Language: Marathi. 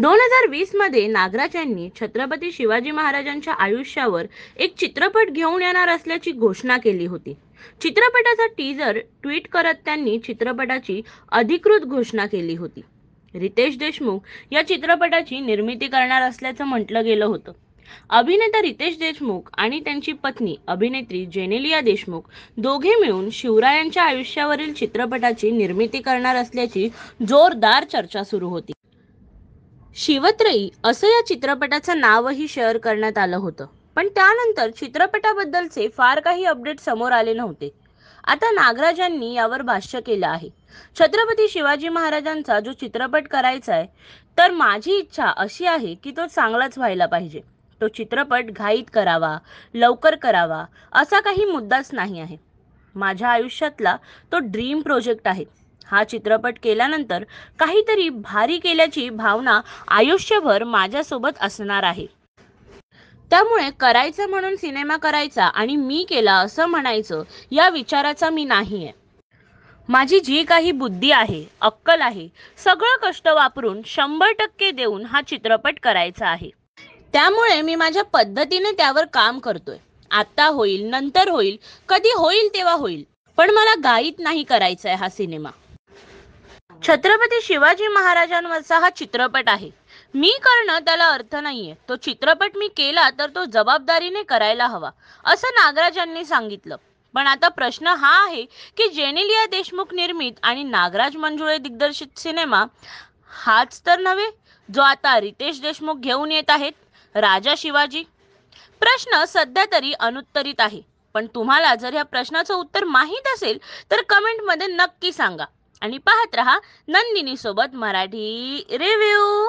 2020 मध्ये नागराज यांनी छत्रपती शिवाजी महाराजांच्या आयुष्यावर एक चित्रपट घेऊन येणार असल्याची घोषणा केली होती. चित्रपटाचा टीजर ट्विट करत त्यांनी चित्रपटाची अधिकृत घोषणा केली होती. रितेश देशमुख या चित्रपटाची निर्मिती करणार असल्याचं म्हटलं गेलं होतं. अभिनेता रितेश देशमुख आणि त्यांची पत्नी अभिनेत्री जेनेलिया देशमुख दोघे मिळून शिवरायांच्या आयुष्यावरील चित्रपटाची निर्मिती करणार असल्याची जोरदार चर्चा सुरू होती. शिवत्रयी असं या चित्रपटाचं नावही शेअर करण्यात आलं होतं, पण त्यानंतर चित्रपटाबद्दलचे फार काही अपडेट समोर आले नव्हते. आता नागराज यांनी यावर भाष्य केलं आहे. छत्रपती शिवाजी महाराजांचा जो चित्रपट करायचा आहे, तर माझी इच्छा अशी आहे की तो चांगलाच व्हायला पाहिजे. तो चित्रपट घाईत करावा, लवकर करावा असा काही मुद्दाच नाही आहे. माझ्या आयुष्यातला तो ड्रीम प्रोजेक्ट आहे. हा चित्रपट केल्यानंतर काहीतरी भारी केल्याची भावना आयुष्यभर माझ्यासोबत असणार आहे. त्यामुळे करायचं म्हणून सिनेमा करायचा आणि मी केला असं म्हणायचं या विचाराचा मी नाही आहे. माझी जी काही बुद्धी आहे, अक्कल आहे, सगळं कष्ट वापरून 100% देऊन हा चित्रपट करायचा आहे. त्यामुळे मी माझ्या पद्धतीने त्यावर काम करतोय. आता होईल, नंतर होईल, कधी होईल तेव्हा होईल, पण मला घाईत नाही करायचा आहे हा सिनेमा. छत्रपती शिवाजी महाराजांवरचा हा चित्रपट आहे. मी करणं त्याला अर्थ नाहीये. तो चित्रपट मी केला तर तो जबाबदारीने करायला हवा असं नागराज यांनी सांगितलं. पण आता प्रश्न हा आहे की जेनेलिया देशमुख निर्मित आणि नागराज मंजुळे दिग्दर्शित सिनेमा हाच तर नव्हे जो आता रितेश देशमुख घेऊन येत आहेत, राजा शिवाजी. प्रश्न सध्या तरी अनुत्तरित आहे. पण तुम्हाला जर या प्रश्नाचं उत्तर माहीत असेल तर कमेंटमध्ये नक्की सांगा आणि पाहत रहा नंदिनी सोबत मराठी रिव्ह्यू.